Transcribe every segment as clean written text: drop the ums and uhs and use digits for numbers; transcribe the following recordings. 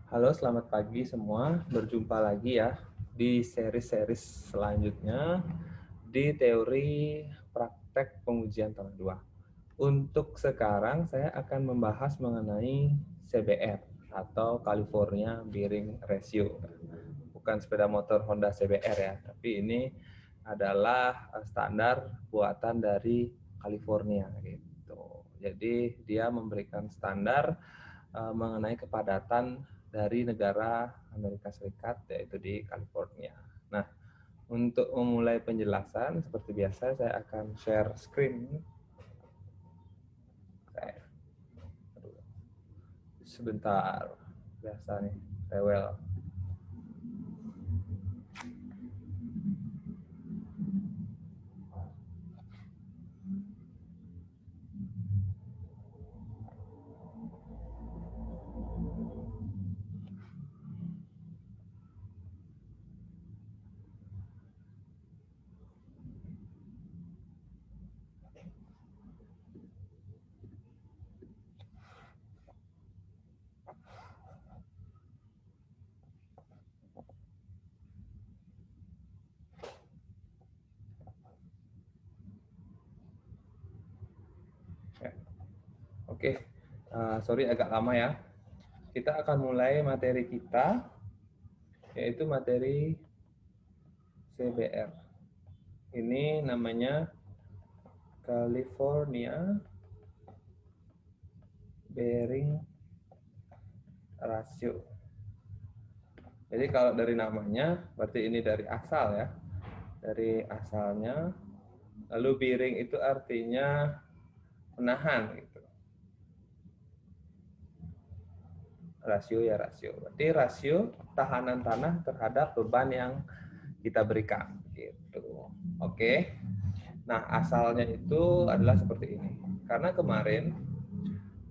Halo, selamat pagi semua. Berjumpa lagi ya di seri-seri selanjutnya di teori praktek pengujian tahun 2. Untuk sekarang saya akan membahas mengenai CBR atau California Bearing Ratio. Bukan sepeda motor Honda CBR ya, tapi ini adalah standar buatan dari California gitu. Jadi dia memberikan standar mengenai kepadatan dari negara Amerika Serikat, yaitu di California. Nah, untuk memulai penjelasan, seperti biasa saya akan share screen. Sebentar, biasa nih, rewel. Oke, sorry agak lama ya. Kita akan mulai materi kita, yaitu materi CBR. Ini namanya California Bearing Ratio. Jadi kalau dari namanya, berarti ini dari asal ya. Dari asalnya, lalu bearing itu artinya menahan gitu. Rasio ya rasio. Berarti rasio tahanan tanah terhadap beban yang kita berikan gitu. Oke. Nah, asalnya itu adalah seperti ini. Karena kemarin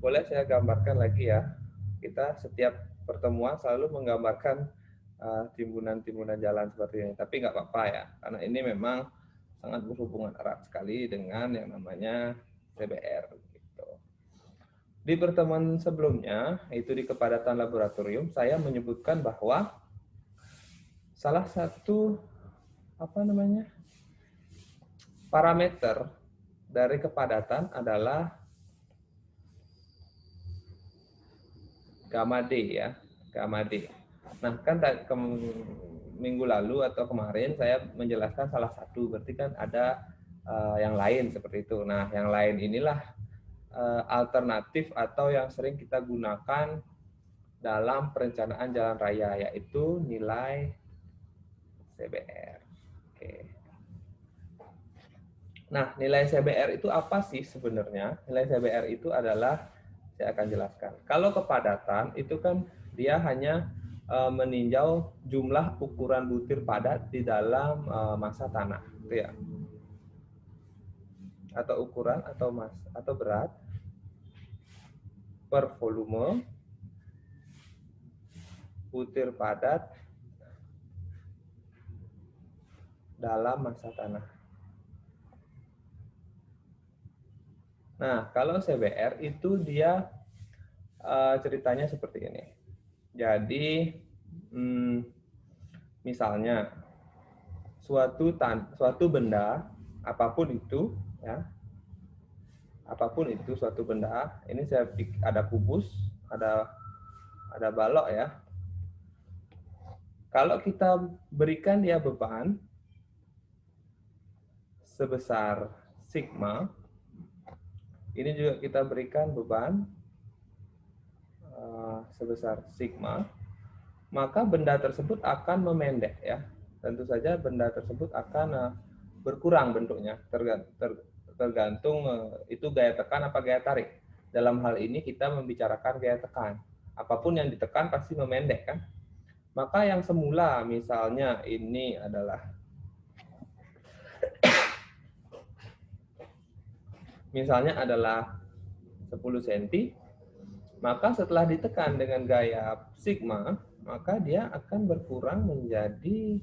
boleh saya gambarkan lagi ya. Kita setiap pertemuan selalu menggambarkan timbunan-timbunan jalan seperti ini. Tapi nggak apa-apa ya, karena ini memang sangat berhubungan erat sekali dengan yang namanya CBR. Gitu. Di pertemuan sebelumnya, itu di kepadatan laboratorium, saya menyebutkan bahwa salah satu parameter dari kepadatan adalah gamma D ya, gamma D. Nah, kan minggu lalu atau kemarin saya menjelaskan salah satu, berarti kan ada yang lain seperti itu. Nah, yang lain inilah alternatif atau yang sering kita gunakan dalam perencanaan jalan raya, yaitu nilai CBR. Oke. Nah, nilai CBR itu apa sih sebenarnya? Nilai CBR itu adalah, saya akan jelaskan. Kalau kepadatan itu kan dia hanya meninjau jumlah ukuran butir padat di dalam massa tanah, itu ya. Atau ukuran atau atau berat per volume butir padat dalam massa tanah. Nah, kalau CBR itu dia ceritanya seperti ini. Jadi, misalnya suatu benda apapun itu, ya, apapun itu suatu benda. Ini saya ada kubus, ada balok ya. Kalau kita berikan dia beban sebesar sigma, ini juga kita berikan beban sebesar sigma, maka benda tersebut akan memendek ya. Tentu saja benda tersebut akan berkurang bentuknya, tergantung itu gaya tekan apa gaya tarik. Dalam hal ini kita membicarakan gaya tekan. Apapun yang ditekan pasti memendek kan. Maka yang semula misalnya ini adalah misalnya adalah 10 cm, maka setelah ditekan dengan gaya sigma, maka dia akan berkurang menjadi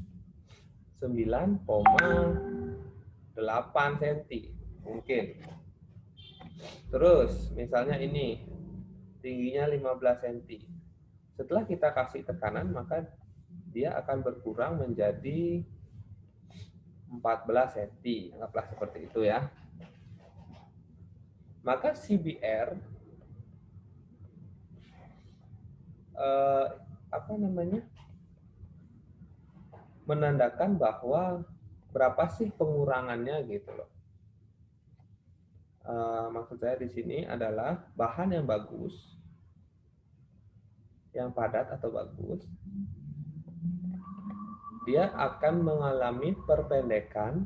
9,8 cm mungkin. Terus misalnya ini tingginya 15 cm, Setelah kita kasih tekanan, maka dia akan berkurang menjadi 14 cm. Anggaplah seperti itu ya. Maka CBR menandakan bahwa berapa sih pengurangannya gitu loh. Maksud saya di sini adalah bahan yang bagus, yang padat atau bagus, dia akan mengalami perpendekan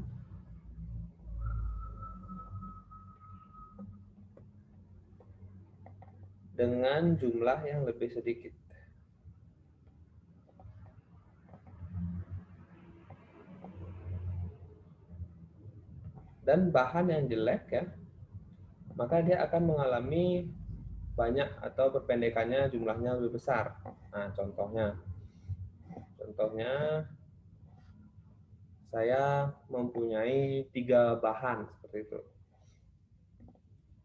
dengan jumlah yang lebih sedikit. Dan bahan yang jelek ya, maka dia akan mengalami banyak atau perpendekannya jumlahnya lebih besar. Nah, contohnya saya mempunyai 3 bahan seperti itu.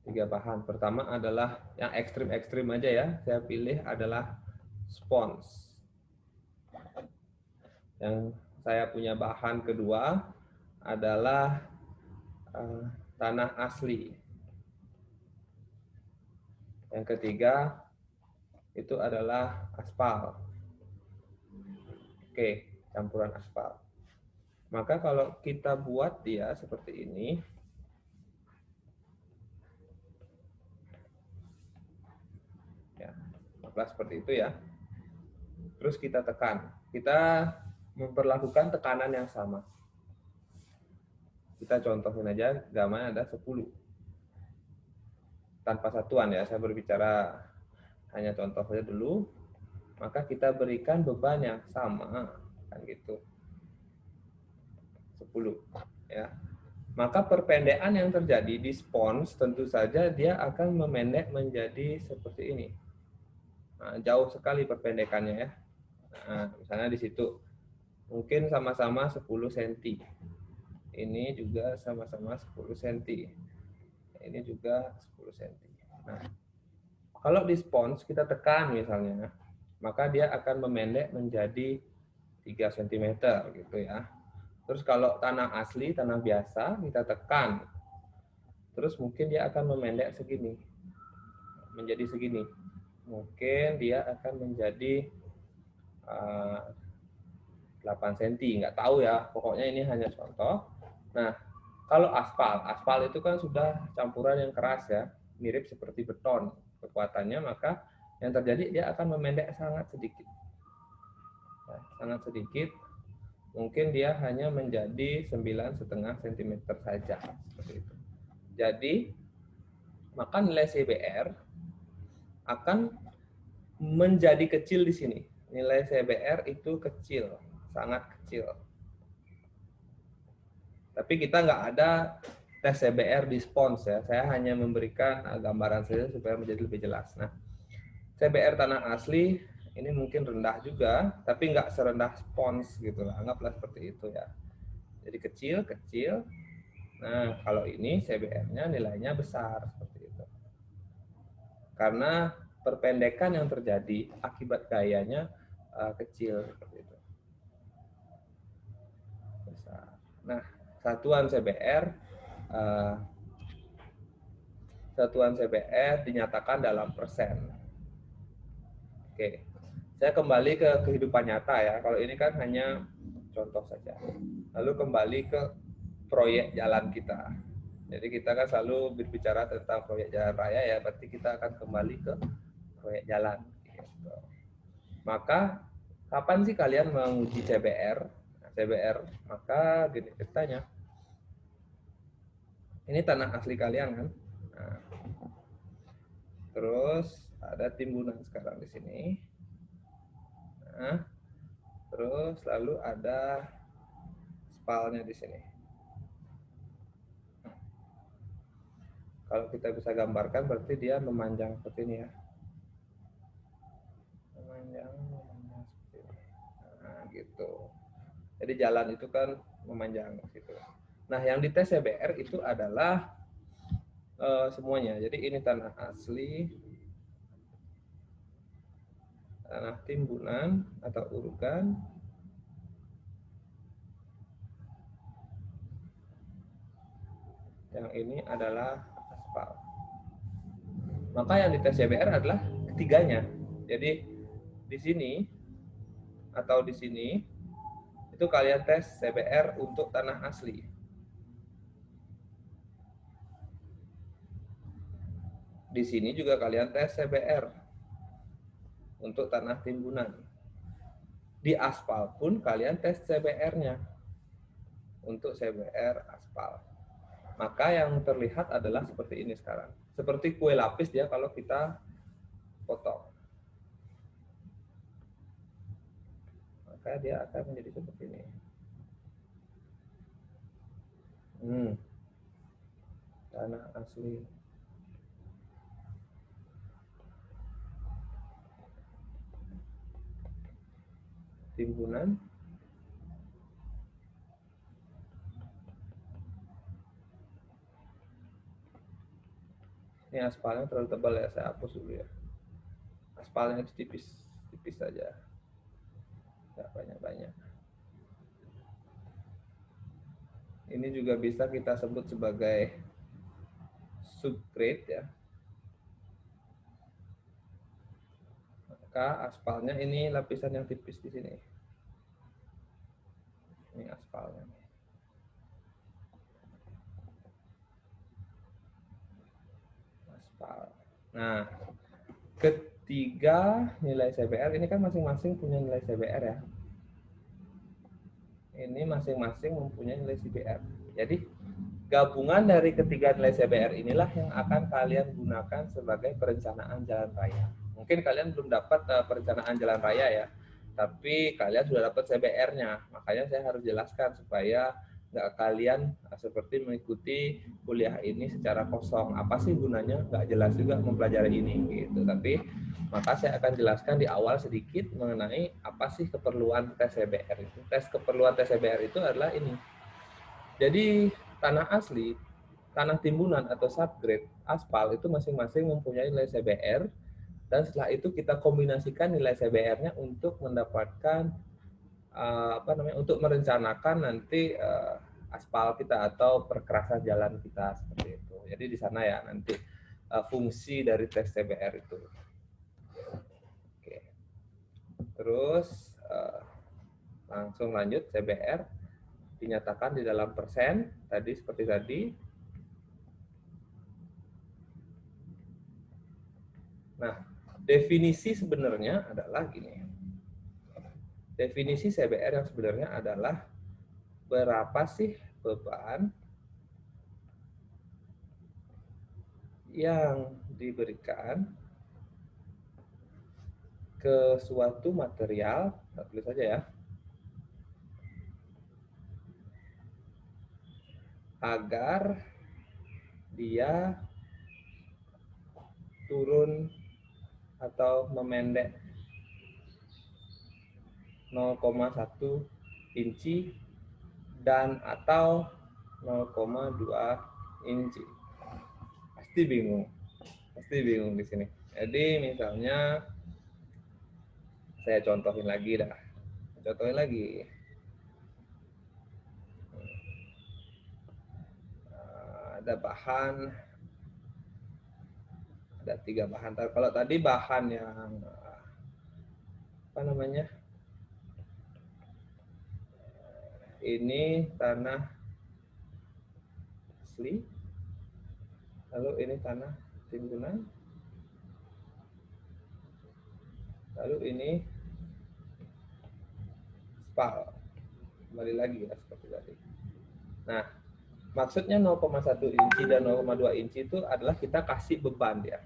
3 bahan. Pertama adalah yang ekstrim-ekstrim aja ya. Saya pilih adalah spons. Yang saya punya bahan kedua adalah tanah asli. Yang ketiga itu adalah aspal. Oke, campuran aspal. Maka kalau kita buat dia seperti ini, ya, seperti itu ya. Terus kita tekan. Kita memperlakukan tekanan yang sama. Kita contohin aja, gamma ada 10. Tanpa satuan ya, saya berbicara hanya contoh saja dulu. Maka kita berikan beban yang sama, kan gitu. 10 ya. Maka perpendekan yang terjadi di spons tentu saja dia akan memendek menjadi seperti ini. Nah, jauh sekali perpendekannya ya. Nah, misalnya di situ mungkin sama-sama 10 cm. Ini juga sama-sama 10 cm. Ini juga 10 cm. Nah, kalau di spons kita tekan misalnya, maka dia akan memendek menjadi 3 cm gitu ya. Terus kalau tanah asli, tanah biasa, kita tekan. Terus mungkin dia akan memendek segini. Menjadi segini. Mungkin dia akan menjadi 8 cm. Nggak tahu ya, pokoknya ini hanya contoh. Nah, kalau aspal itu kan sudah campuran yang keras ya, mirip seperti beton kekuatannya, maka yang terjadi dia akan memendek sangat sedikit. Nah, sangat sedikit. Mungkin dia hanya menjadi 9,5 cm saja seperti itu. Jadi maka nilai CBR akan menjadi kecil di sini. Nilai CBR itu kecil, sangat kecil. Tapi kita nggak ada tes CBR di spons ya. Saya hanya memberikan gambaran saja supaya menjadi lebih jelas. Nah, CBR tanah asli ini mungkin rendah juga, tapi nggak serendah spons gitu lah. Anggaplah seperti itu ya. Jadi kecil. Nah, kalau ini CBR-nya nilainya besar seperti itu. Karena perpendekan yang terjadi akibat gayanya kecil seperti itu. Besar. Nah, satuan CBR dinyatakan dalam persen. Oke, saya kembali ke kehidupan nyata ya. Kalau ini kan hanya contoh saja. Lalu kembali ke proyek jalan kita. Jadi kita kan selalu berbicara tentang proyek jalan raya ya, berarti kita akan kembali ke proyek jalan. Gitu. Maka kapan sih kalian menguji CBR? Nah, CBR, maka gini ceritanya. Ini tanah asli kalian kan? Nah, terus ada timbunan sekarang di sini. Nah, terus lalu ada spalnya di sini. Kalau kita bisa gambarkan berarti dia memanjang seperti ini ya. Memanjang seperti ini. Nah, gitu. Jadi jalan itu kan memanjang gitu. Nah, yang dites CBR itu adalah semuanya. Jadi ini tanah asli. tanah timbunan atau urgan. Yang ini adalah aspal. Maka yang dites CBR adalah ketiganya. Jadi di sini atau di sini itu kalian tes CBR untuk tanah asli. Di sini juga kalian tes CBR untuk tanah timbunan. Di aspal pun kalian tes CBR-nya untuk CBR aspal. Maka yang terlihat adalah seperti ini sekarang. Seperti kue lapis dia kalau kita potong. Maka dia akan menjadi seperti ini. Tanah asli. Timbunan. Ini aspalnya terlalu tebal ya, saya hapus dulu ya. Aspalnya itu tipis saja, nggak banyak-banyak. Ini juga bisa kita sebut sebagai subgrade ya. Maka aspalnya ini lapisan yang tipis di sini. Ini aspalnya. Aspal. Nah, ketiga nilai CBR ini kan masing-masing punya nilai CBR ya. Ini masing-masing mempunyai nilai CBR. Jadi gabungan dari ketiga nilai CBR inilah yang akan kalian gunakan sebagai perencanaan jalan raya. Mungkin kalian belum dapat perencanaan jalan raya ya, tapi kalian sudah dapat CBR-nya. Makanya saya harus jelaskan supaya nggak kalian seperti mengikuti kuliah ini secara kosong. Apa sih gunanya? Nggak jelas juga mempelajari ini gitu. Tapi maka saya akan jelaskan di awal sedikit mengenai apa sih keperluan tes CBR itu. Keperluan tes CBR itu adalah ini. Jadi tanah asli, tanah timbunan atau subgrade, aspal itu masing-masing mempunyai nilai CBR, dan setelah itu kita kombinasikan nilai CBR-nya untuk mendapatkan untuk merencanakan nanti aspal kita atau perkerasan jalan kita seperti itu. Jadi di sana ya nanti fungsi dari tes CBR itu. Oke. Terus langsung lanjut CBR dinyatakan di dalam persen tadi seperti tadi. Nah, definisi sebenarnya adalah gini. Definisi CBR yang sebenarnya adalah berapa sih beban yang diberikan ke suatu material, tulis saja ya, agar dia turun atau memendek 0,1 inci dan atau 0,2 inci. Pasti bingung di sini. Jadi misalnya saya contohin lagi dah. Ada bahan, ada 3 bahan. Kalau tadi bahan yang apa namanya? Ini tanah asli, lalu ini tanah timbunan, lalu ini aspal. Kembali lagi ya seperti tadi. Nah, maksudnya 0,1 inci dan 0,2 inci itu adalah kita kasih beban ya.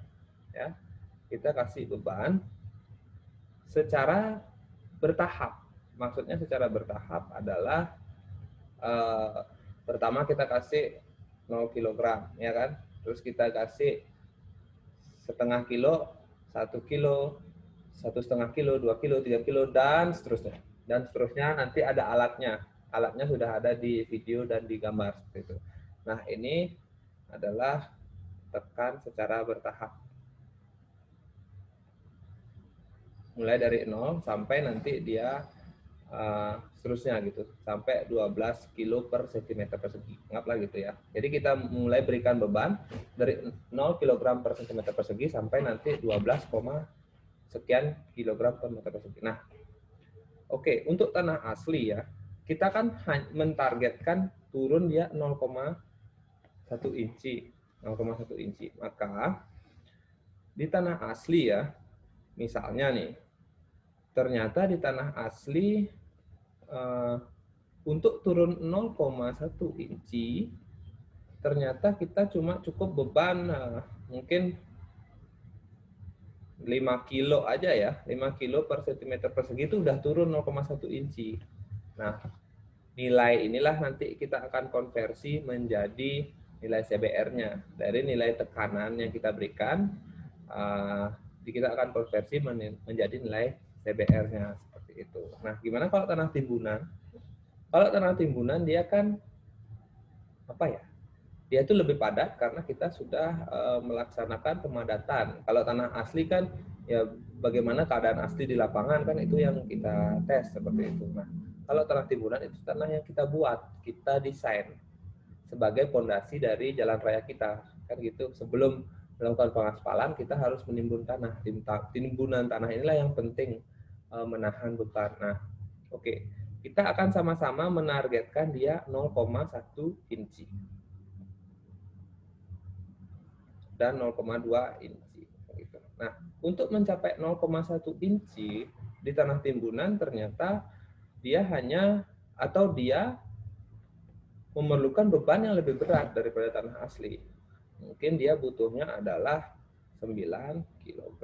Kita kasih beban secara bertahap. Maksudnya secara bertahap adalah pertama kita kasih 0 kg ya kan, terus kita kasih setengah kilo, 1 kilo, 1,5 kilo, 2 kilo, 3 kilo, dan seterusnya. Dan seterusnya nanti ada alatnya. Alatnya sudah ada di video dan di gambar seperti itu. Nah, ini adalah tekan secara bertahap. mulai dari 0 sampai nanti dia seterusnya gitu, sampai 12 kilo per cm persegi. Anggaplah gitu ya. Jadi kita mulai berikan beban dari 0 kg per cm persegi sampai nanti 12, sekian kilogram per meter persegi. Nah, oke, untuk tanah asli ya, kita kan mentargetkan turun dia 0,1 inci. 0,1 inci. Maka di tanah asli ya, misalnya nih, ternyata di tanah asli untuk turun 0,1 inci, ternyata kita cuma cukup beban mungkin 5 kilo aja ya, 5 kilo per cm persegi itu udah turun 0,1 inci. Nah, nilai inilah nanti kita akan konversi menjadi nilai CBR-nya. Dari nilai tekanan yang kita berikan, kita akan konversi menjadi nilai CBR-nya seperti itu. Nah, gimana kalau tanah timbunan? Kalau tanah timbunan dia kan apa ya? Dia itu lebih padat karena kita sudah melaksanakan pemadatan. Kalau tanah asli kan ya bagaimana keadaan asli di lapangan kan itu yang kita tes seperti itu. Nah, kalau tanah timbunan itu tanah yang kita buat, kita desain sebagai pondasi dari jalan raya kita. Kan gitu. Sebelum melakukan pengaspalan kita harus menimbun tanah. Timbunan tanah inilah yang penting menahan beban. Nah, oke. Kita akan sama-sama menargetkan dia 0,1 inci dan 0,2 inci. Nah, untuk mencapai 0,1 inci di tanah timbunan ternyata dia hanya atau dia memerlukan beban yang lebih berat daripada tanah asli. Mungkin dia butuhnya adalah 9 kg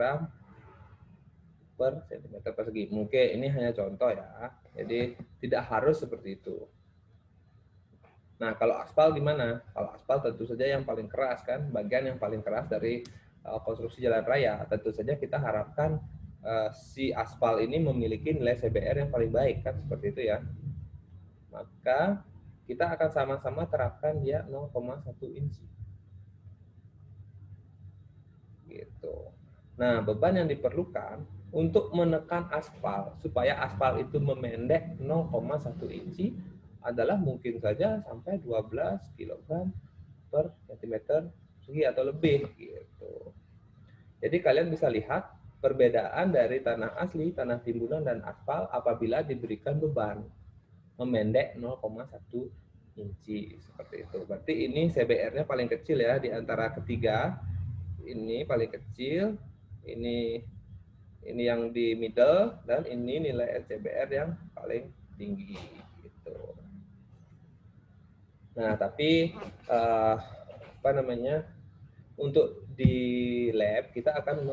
per cm persegi. Mungkin ini hanya contoh ya. Jadi tidak harus seperti itu. Nah, kalau aspal gimana? Kalau aspal tentu saja yang paling keras kan, bagian yang paling keras dari konstruksi jalan raya. Tentu saja kita harapkan si aspal ini memiliki nilai CBR yang paling baik kan, seperti itu ya. Maka kita akan sama-sama terapkan dia 0,1 inci. Gitu. Nah, beban yang diperlukan untuk menekan aspal supaya aspal itu memendek 0,1 inci adalah mungkin saja sampai 12 kg per cm persegi atau lebih gitu. Jadi kalian bisa lihat perbedaan dari tanah asli, tanah timbunan dan aspal apabila diberikan beban memendek 0,1 inci seperti itu. Berarti ini CBR-nya paling kecil ya di antara ketiga. Ini paling kecil, ini yang di middle, dan ini nilai CBR yang paling tinggi gitu. Nah, tapi apa namanya? Untuk di lab kita akan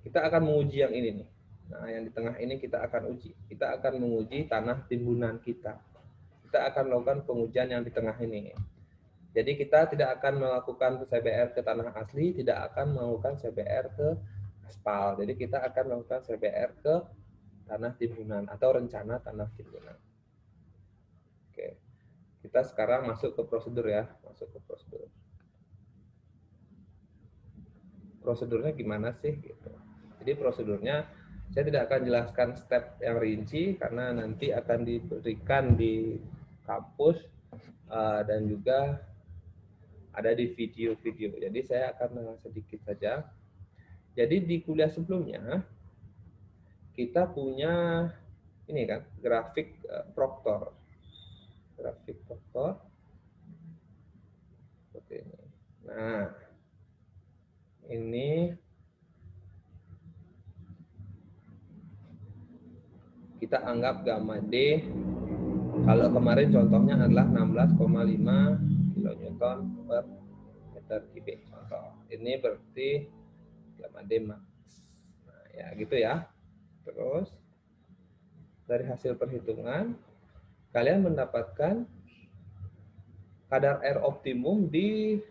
kita akan menguji yang ini nih. Nah, yang di tengah ini kita akan uji. Kita akan menguji tanah timbunan kita. Kita akan melakukan pengujian yang di tengah ini. Jadi kita tidak akan melakukan CBR ke tanah asli, tidak akan melakukan CBR ke aspal. Jadi kita akan melakukan CBR ke tanah timbunan atau rencana tanah timbunan. Oke. Kita sekarang masuk ke prosedur ya, masuk ke prosedur. Prosedurnya gimana sih gitu. Jadi prosedurnya saya tidak akan jelaskan step yang rinci karena nanti akan diberikan di kampus dan juga ada di video-video. Jadi saya akan sedikit saja. Jadi di kuliah sebelumnya kita punya ini kan grafik proktor. Grafik proktor seperti ini. Nah, ini kita anggap gamma D. Kalau kemarin contohnya adalah 16,5 kilonewton per meter kubik. Contoh. Ini berarti gamma D max. Nah, ya gitu ya. Terus dari hasil perhitungan kalian mendapatkan kadar air optimum di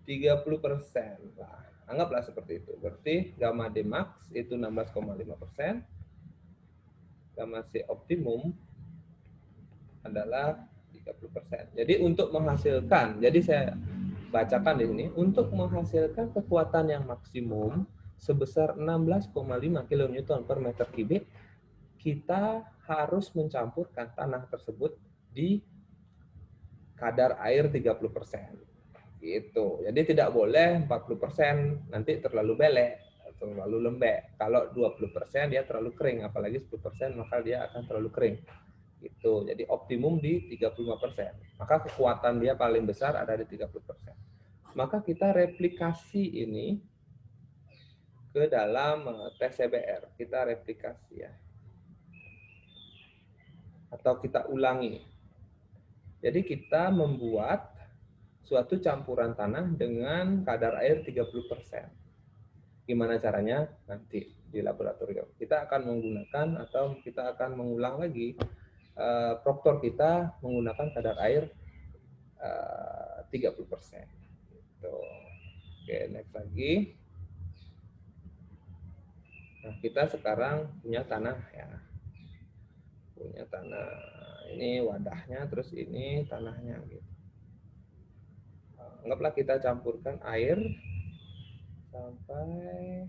30%. Nah, anggaplah seperti itu. Berarti gamma D max itu 16,5%. Gamma C optimum adalah 30%. Jadi untuk menghasilkan, jadi bacakan di sini, untuk menghasilkan kekuatan yang maksimum sebesar 16,5 kN per meter kubik, kita harus mencampurkan tanah tersebut di kadar air 30%. Gitu. Jadi tidak boleh 40%, nanti terlalu belek, terlalu lembek. Kalau 20% dia terlalu kering, apalagi 10% maka dia akan terlalu kering. Gitu. Jadi optimum di 35%. Maka kekuatan dia paling besar ada di 30%. Maka kita replikasi ini ke dalam tes CBR. Kita replikasi ya. Atau kita ulangi. Jadi kita membuat suatu campuran tanah dengan kadar air 30%. Gimana caranya? Nanti di laboratorium. Kita akan menggunakan atau kita akan mengulang lagi proktor kita menggunakan kadar air 30%. Gitu. Oke, next lagi. Nah, kita sekarang punya tanah ya. Punya tanah. Ini wadahnya, terus ini tanahnya gitu. Anggaplah kita campurkan air sampai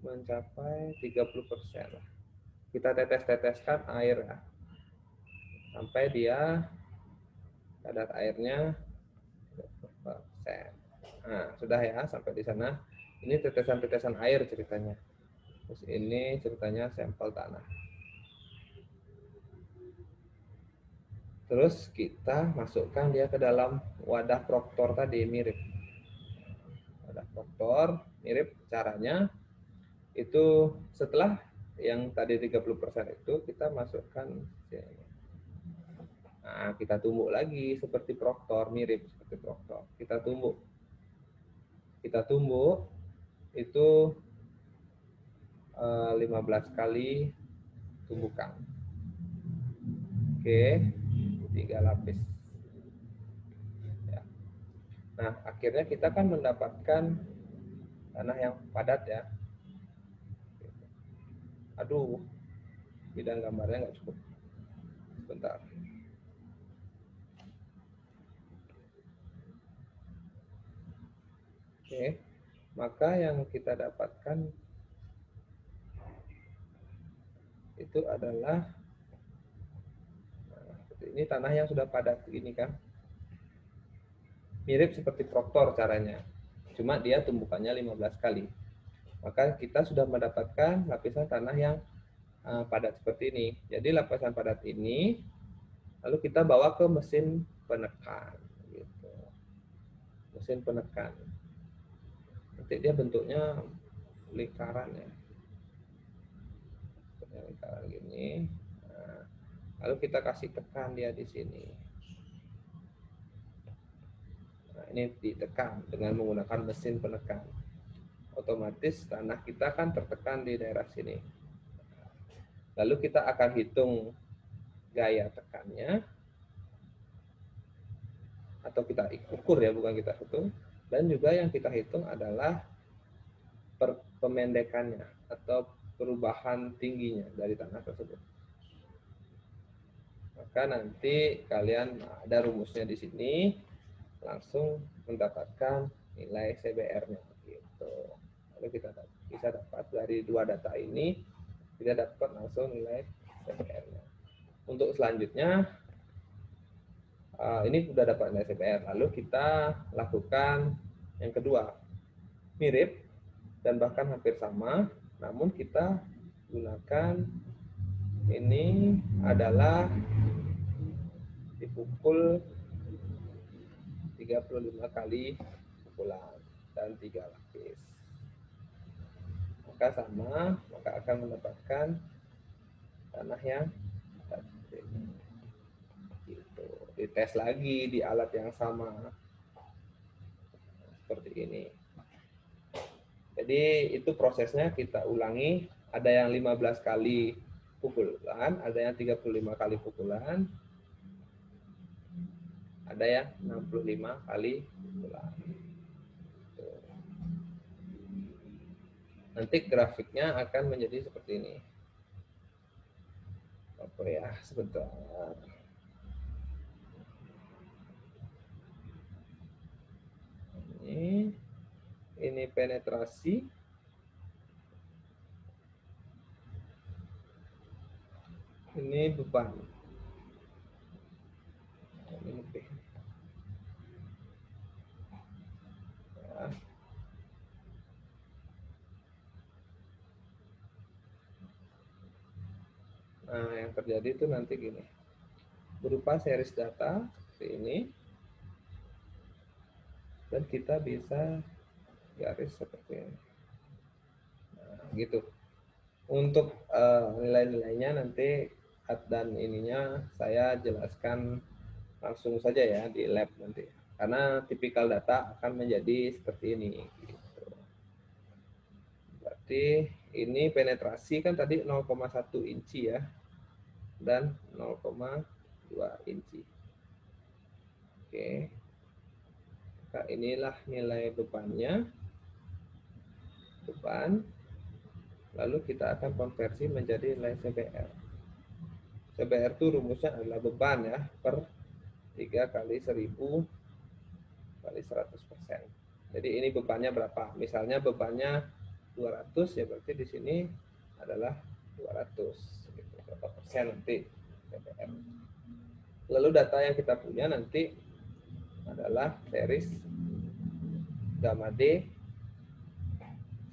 mencapai 30%. Kita tetes-teteskan air ya. Sampai dia kadar airnya 30%. Nah, sudah ya sampai di sana. Ini tetesan-tetesan air ceritanya. Terus ini ceritanya sampel tanah. Terus kita masukkan dia ke dalam wadah proktor tadi, mirip. Wadah proktor, mirip caranya. Itu setelah yang tadi 30% itu kita masukkan sini. Nah, kita tumbuk lagi seperti proktor, mirip seperti proktor. Kita tumbuk itu 15 kali tumbukan. Oke, 3 lapis. Ya. Nah, akhirnya kita kan mendapatkan tanah yang padat ya. Aduh, bidang gambarnya nggak cukup. Sebentar. Oke, maka yang kita dapatkan itu adalah ini tanah yang sudah padat begini kan, mirip seperti proktor caranya, cuma dia tumbukannya 15 kali. Maka kita sudah mendapatkan lapisan tanah yang padat seperti ini. Jadi lapisan padat ini lalu kita bawa ke mesin penekan gitu. Mesin penekan, nanti dia bentuknya lingkaran ya, bentuknya lingkaran gini. Nah, lalu kita kasih tekan dia di sini. Nah, ini ditekan dengan menggunakan mesin penekan. Otomatis tanah kita kan tertekan di daerah sini. Lalu kita akan hitung gaya tekannya, atau kita ukur ya, bukan kita hitung. Dan juga yang kita hitung adalah pemendekannya atau perubahan tingginya dari tanah tersebut. Maka nanti kalian ada rumusnya di sini, langsung mendapatkan nilai CBR-nya gitu. Lalu kita bisa dapat dari dua data ini, kita dapat langsung nilai CBR-nya. Untuk selanjutnya ini sudah dapat nilai CBR, lalu kita lakukan yang kedua, mirip dan bahkan hampir sama, namun kita gunakan ini adalah dipukul 35 kali pukulan dan 3 lapis. Maka sama, maka akan mendapatkan tanah yang gitu. Dites lagi di alat yang sama seperti ini. Jadi itu prosesnya kita ulangi, ada yang 15 kali pukulan, ada yang 35 kali pukulan, ada yang 65 kali pukulan. Nanti grafiknya akan menjadi seperti ini. Oke ya, sebentar. ini penetrasi, ini beban. Ini lebih. Ya. Nah, yang terjadi itu nanti gini, berupa series data seperti ini, dan kita bisa garis seperti ini. Nah, gitu. Untuk nilai-nilainya nanti dan ininya saya jelaskan langsung saja ya di lab nanti. Karena tipikal data akan menjadi seperti ini. Gitu. Berarti ini penetrasi kan tadi 0,1 inci ya, dan 0,2 inci. Oke. Nah, inilah nilai bebannya. Beban. Lalu kita akan konversi menjadi nilai CBR. CBR itu rumusnya adalah beban ya, per 3 kali 1000 kali 100%. Jadi ini bebannya berapa? Misalnya bebannya 200, ya berarti di sini adalah 200. Gitu. Berapa persen nanti CBR. Lalu data yang kita punya nanti adalah series gamma D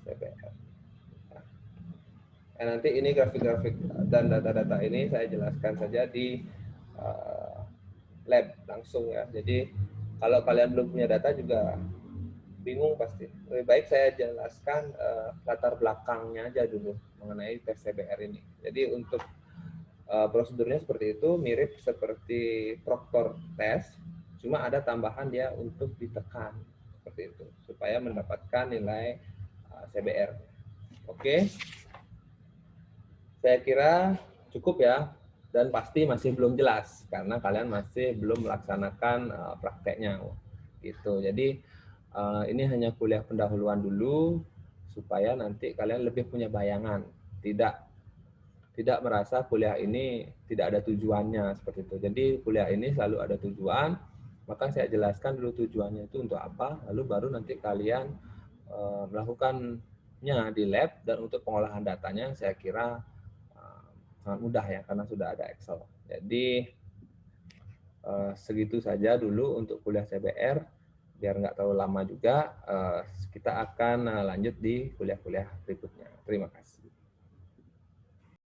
CBR. Nah, nanti ini grafik-grafik dan data-data ini saya jelaskan saja di lab langsung ya. Jadi kalau kalian belum punya data juga bingung pasti. Lebih baik saya jelaskan latar belakangnya aja dulu mengenai tes CBR ini. Jadi untuk prosedurnya seperti itu, mirip seperti Proctor test, cuma ada tambahan dia untuk ditekan seperti itu supaya mendapatkan nilai CBR. Oke. Saya kira cukup ya, dan pasti masih belum jelas karena kalian masih belum melaksanakan prakteknya gitu. Jadi ini hanya kuliah pendahuluan dulu supaya nanti kalian lebih punya bayangan, tidak merasa kuliah ini tidak ada tujuannya seperti itu. Jadi kuliah ini selalu ada tujuan, maka saya jelaskan dulu tujuannya itu untuk apa, lalu baru nanti kalian melakukannya di lab, dan untuk pengolahan datanya saya kira sangat mudah ya karena sudah ada Excel. Jadi segitu saja dulu untuk kuliah CBR, biar nggak terlalu lama juga. Kita akan lanjut di kuliah-kuliah berikutnya. Terima kasih.